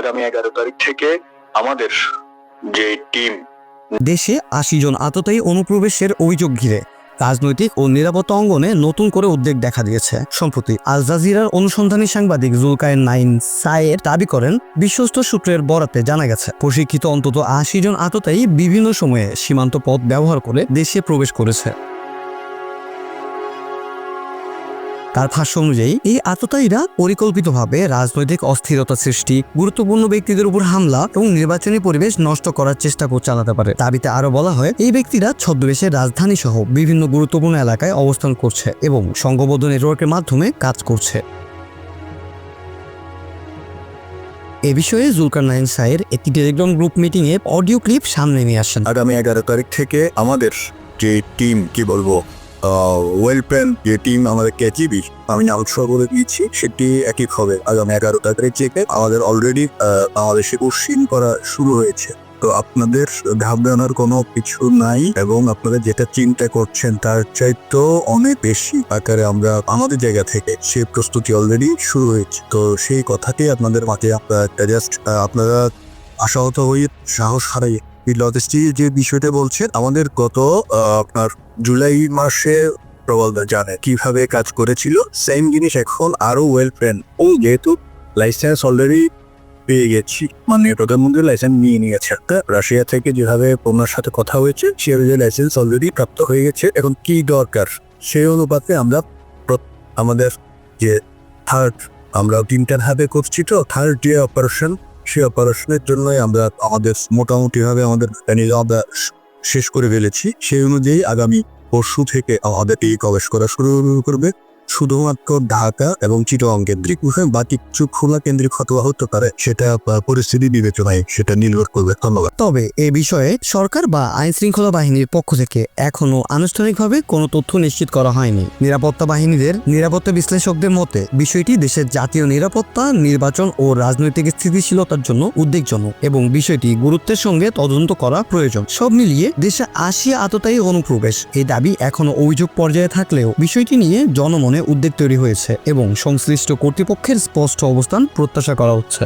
আগামী 11 তারিখ থেকে আমাদের যে টিম দেশে 80 জন আততায়ী অনুপ্রবেশের অভিযোগ ঘিরে রাজনৈতিক ও নিরাপত্তা অঙ্গনে নতুন করে উদ্বেগ দেখা দিয়েছে। সম্প্রতি আল জাজিরার অনুসন্ধানী সাংবাদিক জুলকায়ের নাইন সায়ের দাবি করেন, বিশ্বস্ত সূত্রের বরাতে জানা গেছে প্রশিক্ষিত অন্তত 80 জন আততায়ী বিভিন্ন সময়ে সীমান্ত পথ ব্যবহার করে দেশে প্রবেশ করেছে। তার ভাষ্য অনুযায়ী এই আততায়ীরা পরিকল্পিতভাবে রাজনৈতিক অস্থিরতা সৃষ্টি, গুরুত্বপূর্ণ ব্যক্তিদের উপর হামলা এবং নির্বাচনী পরিবেশ নষ্ট করার চেষ্টা চালাতে পারে। দাবিতে আরো বলা হয়, এই ব্যক্তিরা ছদ্মবেশে রাজধানী সহ বিভিন্ন গুরুত্বপূর্ণ এলাকায় অবস্থান করছে এবং সংঘবদ্ধ নেটওয়ার্কের মাধ্যমে কাজ করছে। এ বিষয়ে জুলকার নাইন সায়ের একটি টেলিগ্রাম গ্রুপ মিটিং এ অডিও ক্লিপ সামনে নিয়ে আসেন। আগামী 11 তারিখ থেকে আমাদের যে টিম ওয়েলপ্ল্যান যে টিম আমাদের কেজিবি আমি আউটসোর্স করে দিয়েছি, সেটি একই হবে। আগামী 11 তারিখ থেকে আমাদের অলরেডি বাংলাদেশে কোশ্চিন করা শুরু হয়েছে। তো আপনাদের ভাবনার কোনো কিছু নাই এবং আপনারা যেটা চিন্তা করছেন তার চাইতেও অনেক বেশি আকারে আমরা আমাদের জায়গা থেকে সেই প্রস্তুতি অলরেডি শুরু হয়েছে। তো সেই কথাটি আপনাদের মাঝে আপনারা আশাহত হয়ে সাহস হারাই লজিস্টিক যে বিষয়টা বলছেন, আমাদের গত আপনার জুলাই মাসে প্রবলদা জানে কিভাবে কাজ করেছিল, সেম জিনিস এখন আরো ওয়েল প্ল্যান। ও যেহেতু লাইসেন্স অলরেডি পেয়ে গেছি, মানে প্রধানমন্ত্রী লাইসেন্স নিয়ে নিয়েছে, রাশিয়া থেকে যেভাবে ওনার সাথে কথা হয়েছে সে অনুযায়ী লাইসেন্স অলরেডি প্রাপ্ত হয়ে গেছে। এখন কি দরকার সেই অনুপাতে আমরা আমাদের যে আমরা তিনটার হাবে করছি, তো থার্ড যে অপারেশন, সেই অপারেশনের জন্যই আমরা আমাদের মোটামুটি ভাবে আমাদের আমরা শেষ করে ফেলেছি। সেই অনুযায়ী আগামী পরশু থেকে আমাদের এই প্রবেশ করা শুরু করবে শুধুমাত্র ঢাকা এবং চিটাগং কেন্দ্রিক, বা কিছু খুলনা কেন্দ্রিক হতে পারে, সেটা পরিস্থিতি বিবেচনায় সেটা নির্ভর করবে। ধন্যবাদ। তবে এ বিষয়ে সরকার বা আইন শৃঙ্খলা বাহিনীর পক্ষ থেকে এখনো আনুষ্ঠানিকভাবে কোনো তথ্য নিশ্চিত করা হয়নি। নিরাপত্তা বাহিনীদের নিরাপত্তা বিশ্লেষকদের মতে বিষয়টি দেশের জাতীয় নিরাপত্তা, নির্বাচন ও রাজনৈতিক স্থিতিশীলতার জন্য উদ্বেগজনক এবং বিষয়টি গুরুত্বের সঙ্গে তদন্ত করা প্রয়োজন। সব মিলিয়ে দেশে 80 আততায়ী অনুপ্রবেশ এই দাবি এখনো অভিযোগ পর্যায়ে থাকলেও বিষয়টি নিয়ে জনমনে উদ্বেগ তৈরি হয়েছে এবং সংশ্লিষ্ট কর্তৃপক্ষের স্পষ্ট অবস্থান প্রত্যাশা করা হচ্ছে।